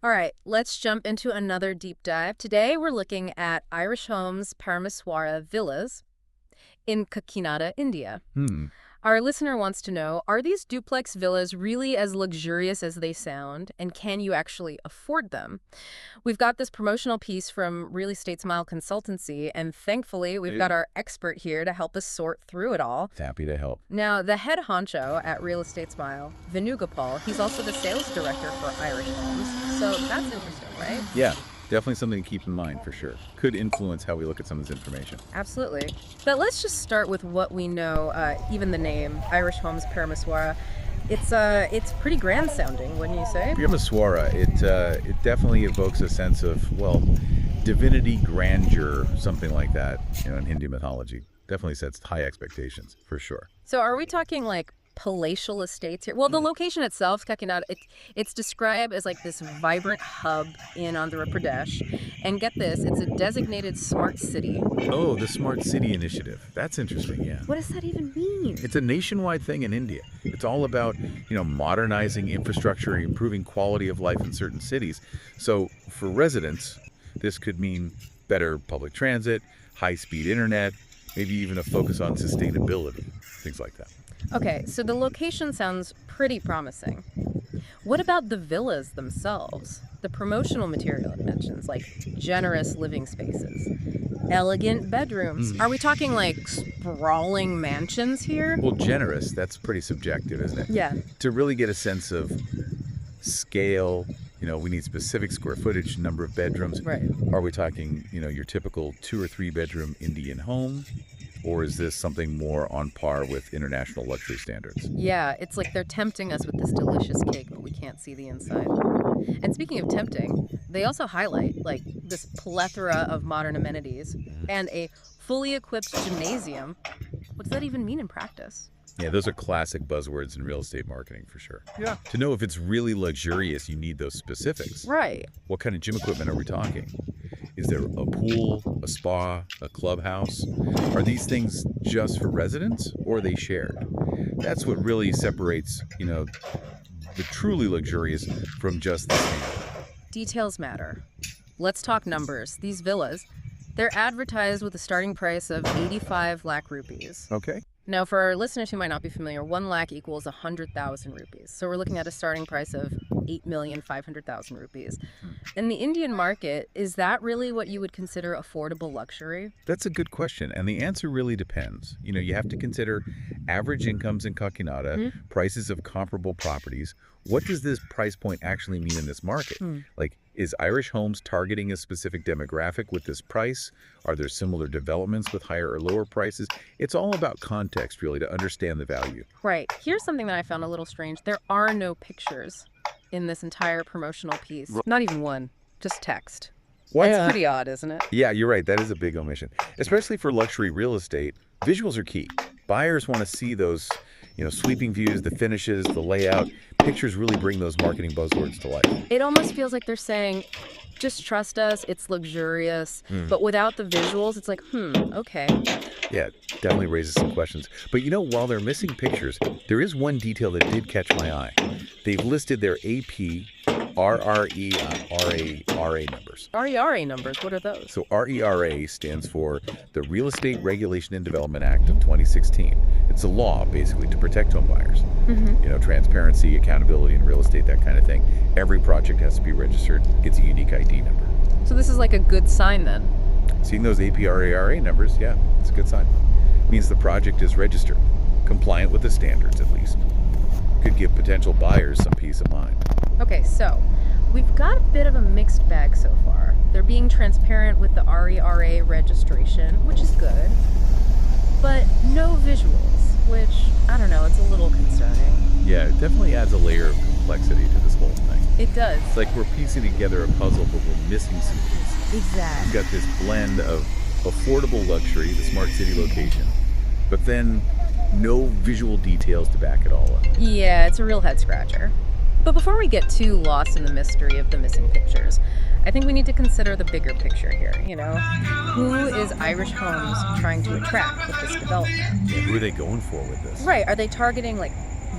All right, let's jump into another deep dive. Today we're looking at Irish Homes Parameswara Villas in Kakinada, India. Hmm. Our listener wants to know, are these duplex villas really as luxurious as they sound, and can you actually afford them? We've got this promotional piece from RealEstateSmile Consultancy, and thankfully we've got our expert here to help us sort through it all. Happy to help. Now, the head honcho at Real Estate Smile, VENUGOPAL, he's also the sales director for Irish Homes, so that's interesting, right? Yeah, definitely something to keep in mind for sure. Could influence how we look at some of this information. Absolutely. But let's just start with what we know, even the name, Irish Homes Parameswara. It's pretty grand sounding, wouldn't you say? Parameswara, it definitely evokes a sense of, well, divinity, grandeur, something like that, in Hindu mythology. Definitely sets high expectations, for sure. So are we talking like palatial estates here? Well, the location itself, Kakinada, it's described as like this vibrant hub in Andhra Pradesh. And get this, it's a designated smart city. Oh, the Smart City Initiative. That's interesting, yeah. What does that even mean? It's a nationwide thing in India. It's all about, modernizing infrastructure and improving quality of life in certain cities. So for residents, this could mean better public transit, high-speed internet, maybe even a focus on sustainability, things like that. Okay, so the location sounds pretty promising. What about the villas themselves? The promotional material it mentions, like generous living spaces, elegant bedrooms. Are we talking like sprawling mansions here? Well, generous, that's pretty subjective, isn't it? Yeah. To really get a sense of scale, we need specific square footage, number of bedrooms. Right. Are we talking, your typical 2 or 3 bedroom Indian home? Or is this something more on par with international luxury standards? Yeah, it's like they're tempting us with this delicious cake, but we can't see the inside. And speaking of tempting, they also highlight like this plethora of modern amenities and a fully equipped gymnasium. What does that even mean in practice? Yeah, those are classic buzzwords in real estate marketing for sure. Yeah. To know if it's really luxurious, you need those specifics. Right. What kind of gym equipment are we talking? Is there a pool, a spa, a clubhouse? Are these things just for residents or are they shared? That's what really separates, the truly luxurious from just the standard. Details matter. Let's talk numbers. These villas, they're advertised with a starting price of 85 lakh rupees. Okay. Now, for our listeners who might not be familiar, 1 lakh equals 100,000 rupees. So we're looking at a starting price of 8,500,000 rupees. In the Indian market, is that really what you would consider affordable luxury? That's a good question. And the answer really depends. You have to consider average incomes in Kakinada, prices of comparable properties. What does this price point actually mean in this market? Like, is Irish Homes targeting a specific demographic with this price? Are there similar developments with higher or lower prices? It's all about context, really, to understand the value. Right. Here's something that I found a little strange. There are no pictures in this entire promotional piece. Not even one. Just text. What? That's pretty odd, isn't it? Yeah, you're right. That is a big omission. Especially for luxury real estate, visuals are key. Buyers want to see those, sweeping views, the finishes, the layout. Pictures really bring those marketing buzzwords to life. It almost feels like they're saying, just trust us, it's luxurious. But without the visuals, it's like, okay. Yeah, definitely raises some questions. But while they're missing pictures, there is one detail that did catch my eye. They've listed their AP, RRE, RA numbers. RERA numbers, what are those? So RERA stands for the Real Estate Regulation and Development Act of 2016. It's a law, basically, to protect home buyers. Transparency, accountability in real estate, that kind of thing. Every project has to be registered, gets a unique ID number. So this is like a good sign then? Seeing those APRARA numbers, yeah, it's a good sign. It means the project is registered, compliant with the standards at least. Could give potential buyers some peace of mind. Okay, so we've got a bit of a mixed bag so far. They're being transparent with the RERA registration, which is good, but no visuals, which, I don't know, it's a little concerning. Yeah, it definitely adds a layer of complexity to this whole thing. It does. It's like we're piecing together a puzzle, but we're missing some pieces. Exactly. We've got this blend of affordable luxury, the smart city location, but then no visual details to back it all up. Yeah, it's a real head scratcher. But before we get too lost in the mystery of the missing pictures, I think we need to consider the bigger picture here, Who is Irish Homes trying to attract with this development? Yeah, who are they going for with this? Right, are they targeting like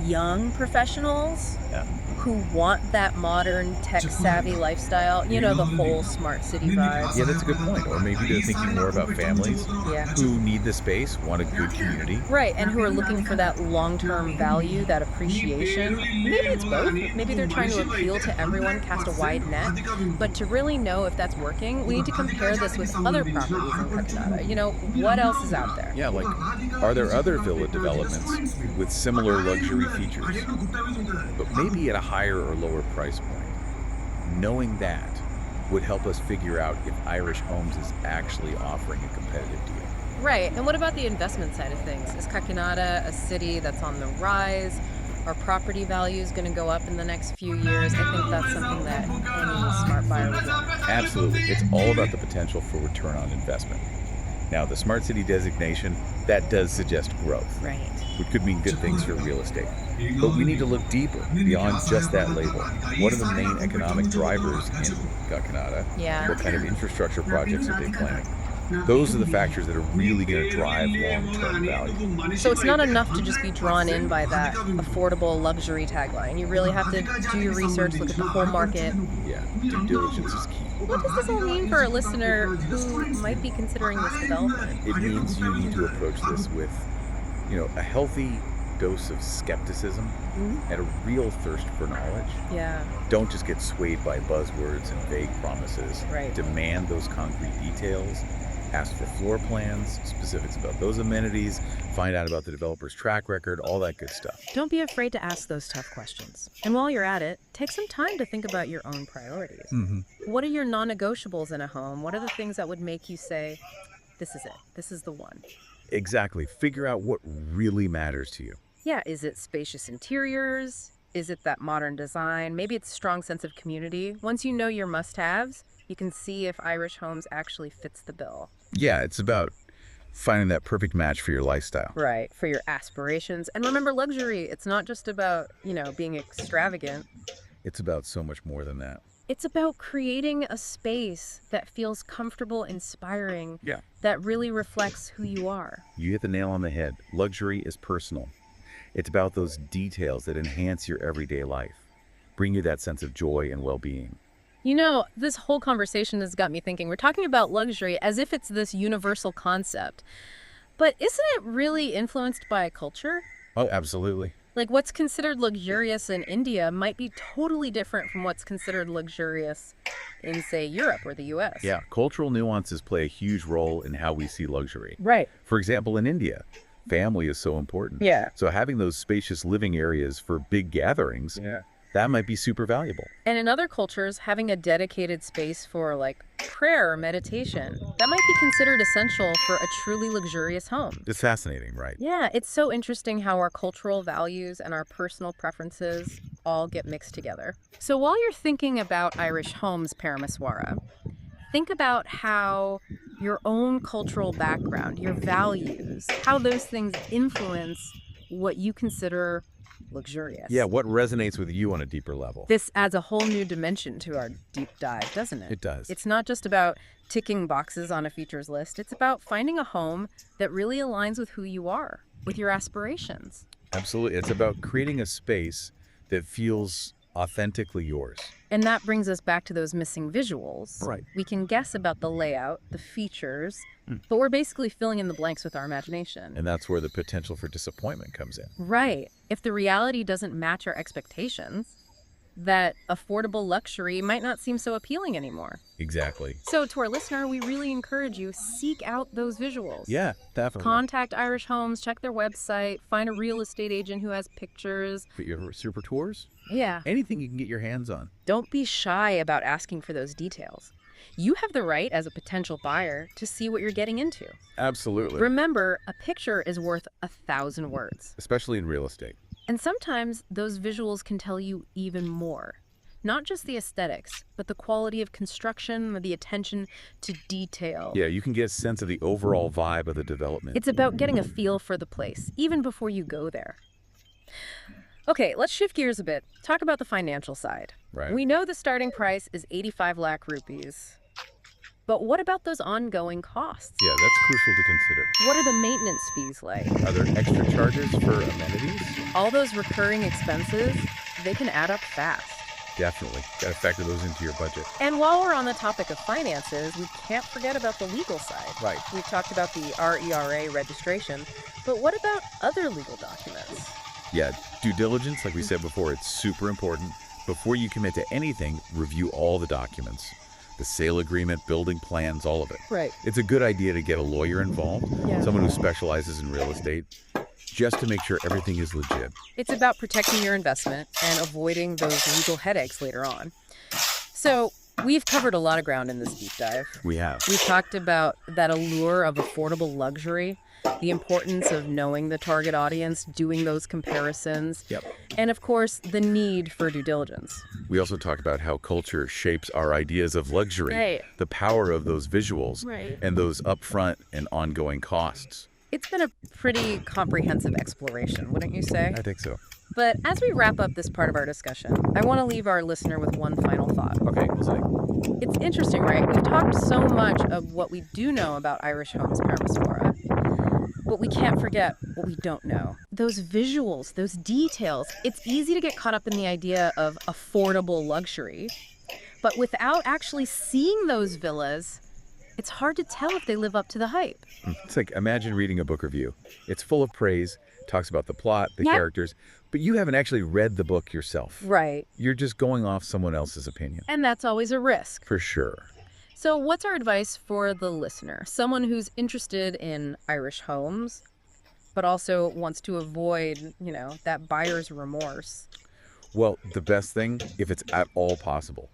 young professionals? Yeah. who want that modern, tech-savvy lifestyle, the whole smart city vibes. Yeah, that's a good point. Or maybe they're thinking more about families Yeah. who need the space, want a good community. Right, and who are looking for that long-term value, that appreciation. Maybe it's both. Maybe they're trying to appeal to everyone, cast a wide net. But to really know if that's working, we need to compare this with other properties in Kakinada. What else is out there? Yeah, like, are there other villa developments with similar luxury features, but maybe at a higher or lower price point? Knowing that would help us figure out if Irish Homes is actually offering a competitive deal. Right, and what about the investment side of things? Is Kakinada a city that's on the rise? Are property values going to go up in the next few years? I think that's something that any smart buyer would want. Absolutely. It's all about the potential for return on investment. Now, the Smart City designation, that does suggest growth, Right. which could mean good things for real estate. But we need to look deeper beyond just that label. What are the main economic drivers in Kakinada? Yeah. What kind of infrastructure projects are they planning? Those are the factors that are really going to drive long-term value. So it's not enough to just be drawn in by that affordable luxury tagline. You really have to do your research, look at the whole market. Yeah, due diligence is key. What does this all mean for a listener who might be considering this development? It means you need to approach this with, a healthy dose of skepticism and a real thirst for knowledge. Yeah. Don't just get swayed by buzzwords and vague promises. Right. Demand those concrete details. Ask for floor plans, specifics about those amenities, find out about the developer's track record, all that good stuff. Don't be afraid to ask those tough questions. And while you're at it, take some time to think about your own priorities. What are your non-negotiables in a home? What are the things that would make you say, this is it, this is the one? Exactly. Figure out what really matters to you. Yeah, is it spacious interiors? Is it that modern design? Maybe it's a strong sense of community. Once you know your must-haves, you can see if Irish Homes actually fits the bill. Yeah, it's about finding that perfect match for your lifestyle. Right, for your aspirations. And remember, luxury, it's not just about, being extravagant. It's about so much more than that. It's about creating a space that feels comfortable, inspiring, Yeah. that really reflects who you are. You hit the nail on the head. Luxury is personal. It's about those details that enhance your everyday life, bring you that sense of joy and well-being. This whole conversation has got me thinking. We're talking about luxury as if it's this universal concept. But isn't it really influenced by culture? Oh, absolutely. Like what's considered luxurious in India might be totally different from what's considered luxurious in, say, Europe or the US. Yeah, cultural nuances play a huge role in how we see luxury. Right. For example, in India, family is so important. Yeah. So having those spacious living areas for big gatherings, that might be super valuable. And in other cultures, having a dedicated space for prayer or meditation, that might be considered essential for a truly luxurious home. It's fascinating, right? Yeah, it's so interesting how our cultural values and our personal preferences all get mixed together. So while you're thinking about Irish Homes, Paramaswara, think about how your own cultural background, your values, how those things influence what you consider luxurious. Yeah, what resonates with you on a deeper level? This adds a whole new dimension to our deep dive, doesn't it? It does. It's not just about ticking boxes on a features list. It's about finding a home that really aligns with who you are, with your aspirations. Absolutely. It's about creating a space that feels authentically yours. And that brings us back to those missing visuals. Right. We can guess about the layout, the features, but we're basically filling in the blanks with our imagination. And that's where the potential for disappointment comes in. Right. If the reality doesn't match our expectations, that affordable luxury might not seem so appealing anymore. Exactly. So to our listener, we really encourage you, seek out those visuals. Yeah, definitely. Contact Irish Homes, check their website, find a real estate agent who has pictures. For your super tours? Yeah. Anything you can get your hands on. Don't be shy about asking for those details. You have the right as a potential buyer to see what you're getting into. Absolutely. Remember, a picture is worth 1,000 words. Especially in real estate. And sometimes those visuals can tell you even more. Not just the aesthetics, but the quality of construction, the attention to detail. Yeah, you can get a sense of the overall vibe of the development. It's about getting a feel for the place, even before you go there. Okay, let's shift gears a bit. Talk about the financial side. Right. We know the starting price is 85 lakh rupees. But what about those ongoing costs? Yeah, that's crucial to consider. What are the maintenance fees like? Are there extra charges for amenities? All those recurring expenses, they can add up fast. Definitely. Got to factor those into your budget. And while we're on the topic of finances, we can't forget about the legal side. Right. We've talked about the RERA registration, but what about other legal documents? Yeah, due diligence, like we said before, it's super important. Before you commit to anything, review all the documents. The sale agreement, building plans, all of it. Right. It's a good idea to get a lawyer involved, Yeah. someone who specializes in real estate, just to make sure everything is legit. It's about protecting your investment and avoiding those legal headaches later on. So we've covered a lot of ground in this deep dive. We have. We've talked about that allure of affordable luxury, the importance of knowing the target audience, doing those comparisons, Yep. and of course, the need for due diligence. We also talked about how culture shapes our ideas of luxury, Right. the power of those visuals, Right. and those upfront and ongoing costs. It's been a pretty comprehensive exploration, wouldn't you say? I think so. But as we wrap up this part of our discussion, I want to leave our listener with one final thought. Okay, we'll see. It's interesting, right? We've talked so much of what we do know about Irish Homes Paramisflora, but we can't forget what we don't know. Those visuals, those details. It's easy to get caught up in the idea of affordable luxury, but without actually seeing those villas, it's hard to tell if they live up to the hype. It's like, imagine reading a book review. It's full of praise, talks about the plot, the Yep. characters, but you haven't actually read the book yourself. Right. You're just going off someone else's opinion. And that's always a risk. For sure. So what's our advice for the listener? Someone who's interested in Irish homes, but also wants to avoid, that buyer's remorse. Well, the best thing, if it's at all possible,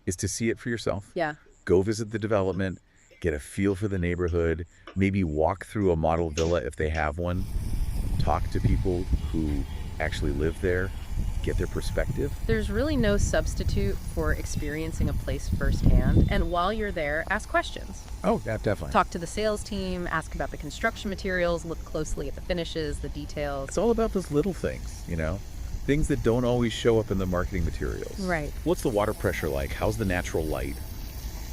is to see it for yourself. Yeah. Go visit the development, get a feel for the neighborhood, maybe walk through a model villa if they have one, talk to people who actually live there, get their perspective. There's really no substitute for experiencing a place firsthand. And while you're there, ask questions. Oh, yeah, definitely. Talk to the sales team, ask about the construction materials, look closely at the finishes, the details. It's all about those little things, things that don't always show up in the marketing materials. Right. What's the water pressure like? How's the natural light?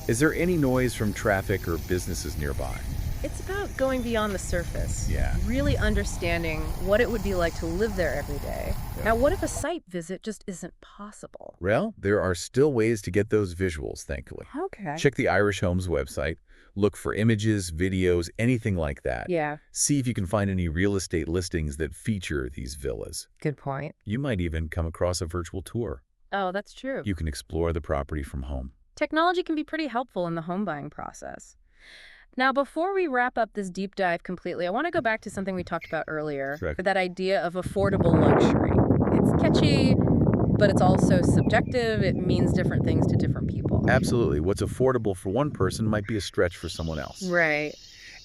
Is there any noise from traffic or businesses nearby? It's about going beyond the surface. Yeah. Really understanding what it would be like to live there every day. Yeah. Now, what if a site visit just isn't possible? Well, there are still ways to get those visuals, thankfully. Okay. Check the Irish Homes website. Look for images, videos, anything like that. Yeah, See if you can find any real estate listings that feature these villas. good point. You might even come across a virtual tour. Oh, that's true. You can explore the property from home. Technology can be pretty helpful in the home buying process. Now, before we wrap up this deep dive completely, I want to go back to something we talked about earlier, Correct. that idea of affordable luxury. It's catchy, but it's also subjective. It means different things to different people. Absolutely. What's affordable for one person might be a stretch for someone else. Right.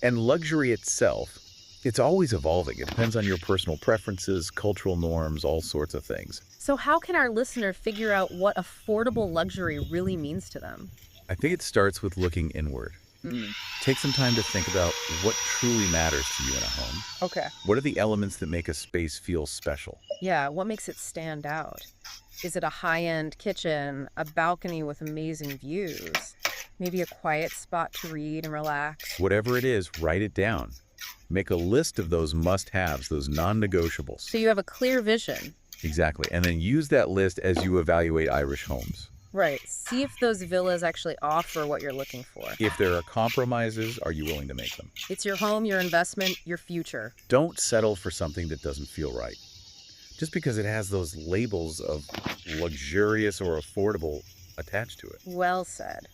And luxury itself, it's always evolving. It depends on your personal preferences, cultural norms, all sorts of things. So how can our listener figure out what affordable luxury really means to them? I think it starts with looking inward. Take some time to think about what truly matters to you in a home. Okay. What are the elements that make a space feel special? Yeah, what makes it stand out? Is it a high-end kitchen, a balcony with amazing views, maybe a quiet spot to read and relax? Whatever it is, write it down. Make a list of those must-haves, those non-negotiables. So you have a clear vision. Exactly. And then use that list as you evaluate Irish homes. Right. See if those villas actually offer what you're looking for. If there are compromises, are you willing to make them? It's your home, your investment, your future. Don't settle for something that doesn't feel right. Just because it has those labels of luxurious or affordable attached to it. Well said.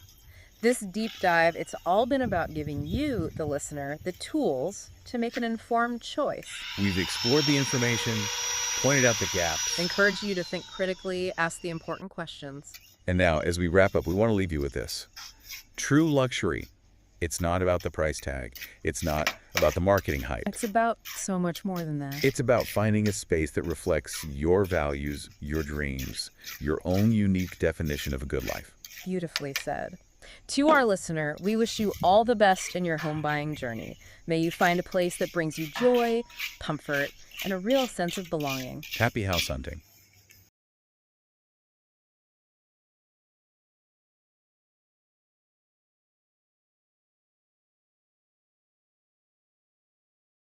This deep dive, it's all been about giving you, the listener, the tools to make an informed choice. We've explored the information, pointed out the gaps. Encourage you to think critically, ask the important questions. And now, as we wrap up, we want to leave you with this. True luxury, it's not about the price tag. It's not about the marketing hype. It's about so much more than that. It's about finding a space that reflects your values, your dreams, your own unique definition of a good life. Beautifully said. To our listener, we wish you all the best in your home buying journey. May you find a place that brings you joy, comfort, and a real sense of belonging. Happy house hunting.